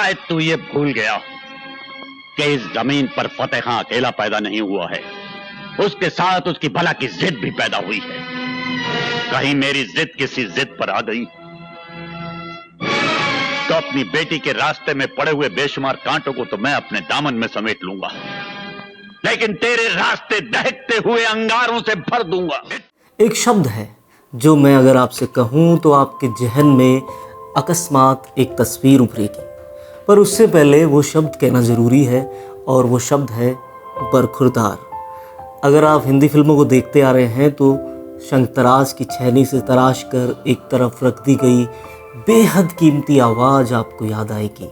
शायद तू ये भूल गया कि इस जमीन पर फतेह खां अकेला पैदा नहीं हुआ है, उसके साथ उसकी भला की जिद भी पैदा हुई है। कहीं मेरी जिद किसी जिद पर आ गई तो अपनी बेटी के रास्ते में पड़े हुए बेशुमार कांटों को तो मैं अपने दामन में समेट लूंगा, लेकिन तेरे रास्ते दहकते हुए अंगारों से भर दूंगा। एक शब्द है जो मैं अगर आपसे कहूँ तो आपके जहन में अकस्मात एक तस्वीर उभरेगी, पर उससे पहले वो शब्द कहना ज़रूरी है और वो शब्द है बरखुरदार। अगर आप हिंदी फिल्मों को देखते आ रहे हैं तो शंखतराज की छैनी से तराश कर एक तरफ रख दी गई बेहद कीमती आवाज़ आपको याद आएगी,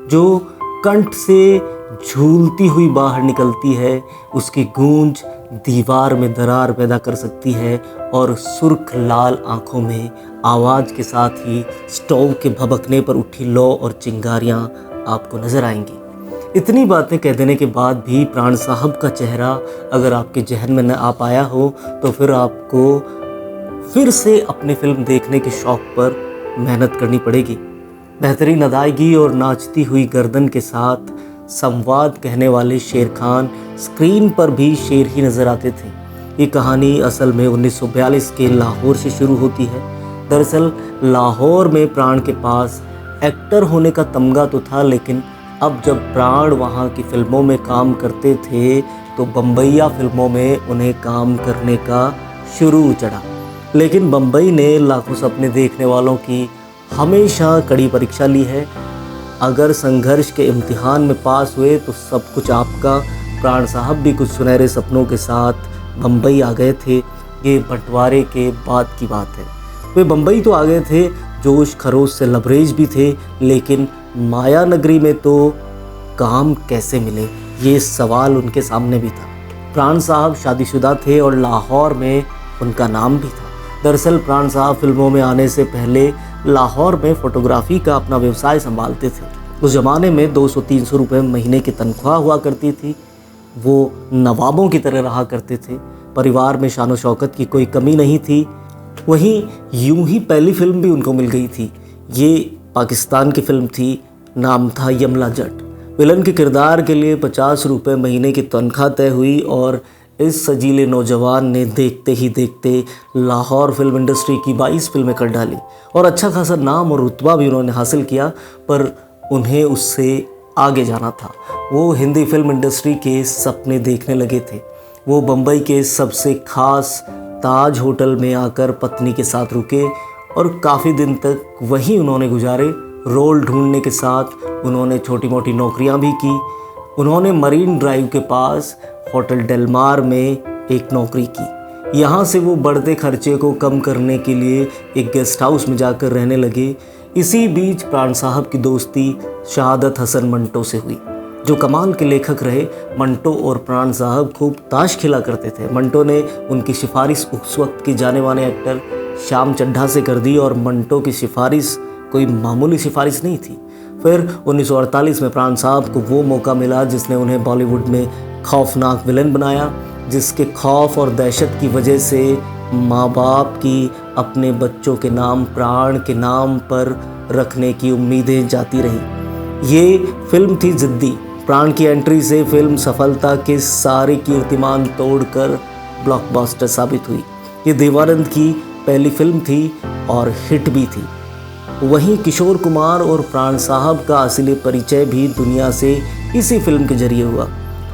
जो कंठ से झूलती हुई बाहर निकलती है। उसकी गूंज दीवार में दरार पैदा कर सकती है और सुर्ख लाल आंखों में आवाज़ के साथ ही स्टोव के भभकने पर उठी लौ और चिंगारियां आपको नज़र आएंगी। इतनी बातें कह देने के बाद भी प्राण साहब का चेहरा अगर आपके जहन में न आ पाया हो तो फिर आपको फिर से अपनी फिल्म देखने के शौक़ पर मेहनत करनी पड़ेगी। बेहतरीन अदायगी और नाचती हुई गर्दन के साथ संवाद कहने वाले शेर खान स्क्रीन पर भी शेर ही नज़र आते थे। ये कहानी असल में 1942 के लाहौर से शुरू होती है। दरअसल लाहौर में प्राण के पास एक्टर होने का तमगा तो था, लेकिन अब जब प्राण वहाँ की फ़िल्मों में काम करते थे तो बम्बईया फिल्मों में उन्हें काम करने का शुरू चढ़ा। लेकिन बम्बई ने लाखों सपने देखने वालों की हमेशा कड़ी परीक्षा ली है। अगर संघर्ष के इम्तिहान में पास हुए तो सब कुछ आपका। प्राण साहब भी कुछ सुनहरे सपनों के साथ बम्बई आ गए थे। ये बंटवारे के बाद की बात है। वे बम्बई तो आ गए थे, जोश खरोश से लबरेज भी थे, लेकिन माया नगरी में तो काम कैसे मिले ये सवाल उनके सामने भी था। प्राण साहब शादीशुदा थे और लाहौर में उनका नाम भी था। दरअसल प्राण साहब फिल्मों में आने से पहले लाहौर में फ़ोटोग्राफ़ी का अपना व्यवसाय संभालते थे। उस ज़माने में 200-300 रुपये महीने की तनख्वाह हुआ करती थी। वो नवाबों की तरह रहा करते थे। परिवार में शान शौकत की कोई कमी नहीं थी। वहीं यूं ही पहली फिल्म भी उनको मिल गई थी। ये पाकिस्तान की फिल्म थी, नाम था यमला जट। विलन के किरदार के लिए 50 रुपये महीने की तनख्वाह तय हुई और इस सजीले नौजवान ने देखते ही देखते लाहौर फिल्म इंडस्ट्री की 22 फिल्में कर डाली और अच्छा खासा नाम और रुतबा भी उन्होंने हासिल किया। पर उन्हें उससे आगे जाना था। वो हिंदी फिल्म इंडस्ट्री के सपने देखने लगे थे। वो बम्बई के सबसे ख़ास ताज होटल में आकर पत्नी के साथ रुके और काफ़ी दिन तक वहीं उन्होंने गुजारे। रोल ढूंढने के साथ उन्होंने छोटी मोटी नौकरियां भी की। उन्होंने मरीन ड्राइव के पास होटल डेलमार में एक नौकरी की। यहाँ से वो बढ़ते खर्चे को कम करने के लिए एक गेस्ट हाउस में जाकर रहने लगे। इसी बीच प्राण साहब की दोस्ती शहादत हसन मंटो से हुई, जो कमाल के लेखक रहे। मंटो और प्राण साहब खूब ताश खेला करते थे। मंटो ने उनकी सिफारिश उस वक्त के जाने माने एक्टर श्याम चड्ढा से कर दी और मंटो की सिफारिश कोई मामूली सिफारिश नहीं थी। फिर 1948 में प्राण साहब को वो मौका मिला जिसने उन्हें बॉलीवुड में खौफनाक विलन बनाया, जिसके खौफ और दहशत की वजह से माँ बाप की अपने बच्चों के नाम प्राण के नाम पर रखने की उम्मीदें जाती रही। ये फिल्म थी जिद्दी। प्राण की एंट्री से फिल्म सफलता के सारे कीर्तिमान तोड़कर ब्लॉकबस्टर साबित हुई। ये देवानंद की पहली फिल्म थी और हिट भी थी। वहीं किशोर कुमार और प्राण साहब का असली परिचय भी दुनिया से इसी फिल्म के जरिए हुआ।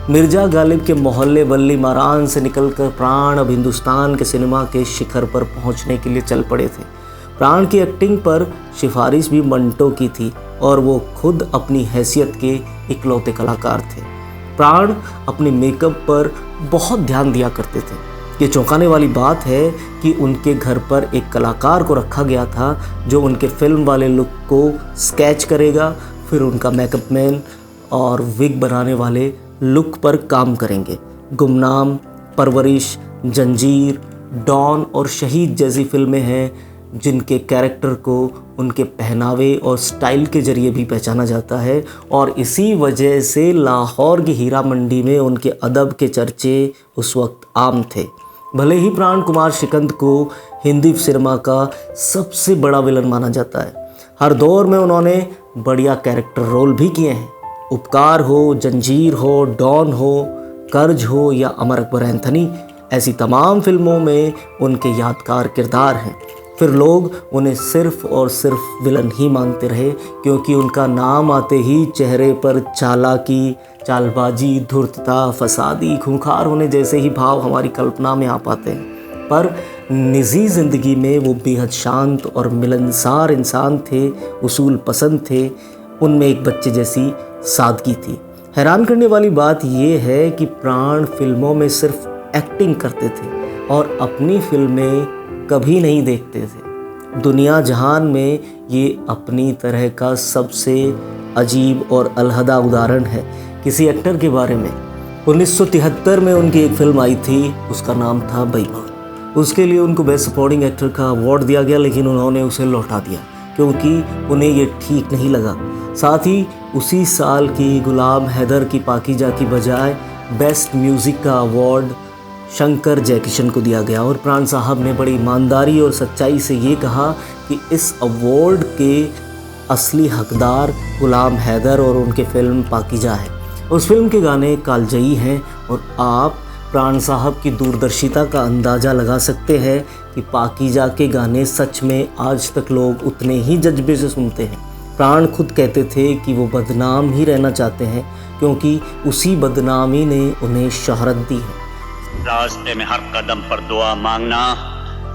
मिर्जा गालिब के मोहल्ले वल्ली मारान से निकलकर प्राण अब हिंदुस्तान के सिनेमा के शिखर पर पहुंचने के लिए चल पड़े थे। प्राण की एक्टिंग पर सिफारिश भी मंटो की थी और वो खुद अपनी हैसियत के इकलौते कलाकार थे। प्राण अपने मेकअप पर बहुत ध्यान दिया करते थे। ये चौंकाने वाली बात है कि उनके घर पर एक कलाकार को रखा गया था जो उनके फिल्म वाले लुक को स्केच करेगा, फिर उनका मेकअप मैन और विग बनाने वाले लुक पर काम करेंगे। गुमनाम, परवरिश, जंजीर, डॉन और शहीद जैसी फिल्में हैं जिनके कैरेक्टर को उनके पहनावे और स्टाइल के ज़रिए भी पहचाना जाता है और इसी वजह से लाहौर की हीरा मंडी में उनके अदब के चर्चे उस वक्त आम थे। भले ही प्राण कुमार शिकंद को हिंदी सिनेमा का सबसे बड़ा विलन माना जाता है, हर दौर में उन्होंने बढ़िया कैरेक्टर रोल भी किए हैं। उपकार हो, जंजीर हो, डॉन हो, कर्ज हो या अमर अकबर एंथनी, ऐसी तमाम फिल्मों में उनके यादगार किरदार हैं। फिर लोग उन्हें सिर्फ और सिर्फ विलन ही मानते रहे, क्योंकि उनका नाम आते ही चेहरे पर चालाकी, चालबाजी, धूर्तता, फसादी, खूंखार होने जैसे ही भाव हमारी कल्पना में आ पाते हैं। पर निजी ज़िंदगी में वो बेहद शांत और मिलनसार इंसान थे, उसूल पसंद थे, उनमें एक बच्चे जैसी सादगी थी। हैरान करने वाली बात ये है कि प्राण फिल्मों में सिर्फ एक्टिंग करते थे और अपनी फिल्में कभी नहीं देखते थे। दुनिया जहान में ये अपनी तरह का सबसे अजीब और अलहदा उदाहरण है। किसी एक्टर के बारे में 1973 में उनकी एक फिल्म आई थी, उसका नाम था बेईमान। उसके लिए उनको बेस्ट सपोर्टिंग एक्टर का अवार्ड दिया गया, लेकिन उन्होंने उसे लौटा दिया क्योंकि उन्हें ये ठीक नहीं लगा। साथ ही उसी साल की गुलाम हैदर की पाकीजा की बजाय बेस्ट म्यूज़िक का अवार्ड शंकर जयकिशन को दिया गया और प्राण साहब ने बड़ी ईमानदारी और सच्चाई से ये कहा कि इस अवार्ड के असली हकदार गुलाम हैदर और उनके फिल्म पाकीजा है। उस फिल्म के गाने कालजयी हैं और आप प्राण साहब की दूरदर्शिता का अंदाज़ा लगा सकते हैं कि पाकीजा के गाने सच में आज तक लोग उतने ही जज्बे से सुनते हैं। प्राण खुद कहते थे कि वो बदनाम ही रहना चाहते हैं, क्योंकि उसी बदनामी ने उन्हें शोहरत दी है। रास्ते में हर कदम पर दुआ मांगना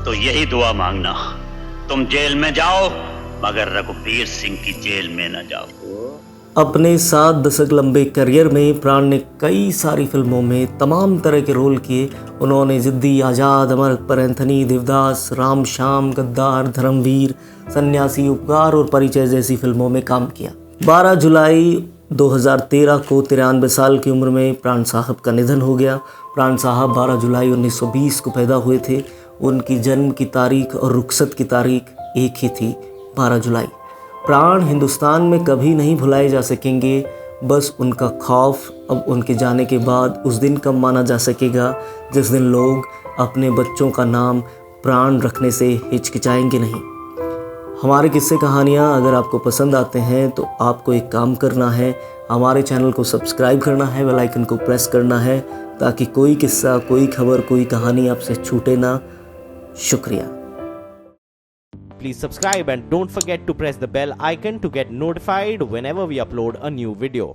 तो यही दुआ मांगना, तुम जेल में जाओ मगर रघुवीर सिंह की जेल में न जाओ। अपने 7 दशक लंबे करियर में प्राण ने कई सारी फिल्मों में तमाम तरह के रोल किए। उन्होंने जिद्दी, आज़ाद, अमर अकबर एंथनी, देवदास, राम श्याम, गद्दार, धर्मवीर, सन्यासी, उपकार और परिचय जैसी फिल्मों में काम किया। 12 जुलाई 2013 को 93 साल की उम्र में प्राण साहब का निधन हो गया। प्राण साहब 12 जुलाई 1920 को पैदा हुए थे। उनकी जन्म की तारीख और रुखसत की तारीख एक ही थी, 12 जुलाई। प्राण हिंदुस्तान में कभी नहीं भुलाए जा सकेंगे। बस उनका खौफ अब उनके जाने के बाद उस दिन कब माना जा सकेगा जिस दिन लोग अपने बच्चों का नाम प्राण रखने से हिचकिचाएंगे नहीं। हमारे किस्से कहानियाँ अगर आपको पसंद आते हैं तो आपको एक काम करना है, हमारे चैनल को सब्सक्राइब करना है, बेल आइकन को प्रेस करना है ताकि कोई किस्सा, कोई खबर, कोई कहानी आपसे छूटे ना। शुक्रिया। Please subscribe and don't forget to press the bell icon to get notified whenever we upload a new video.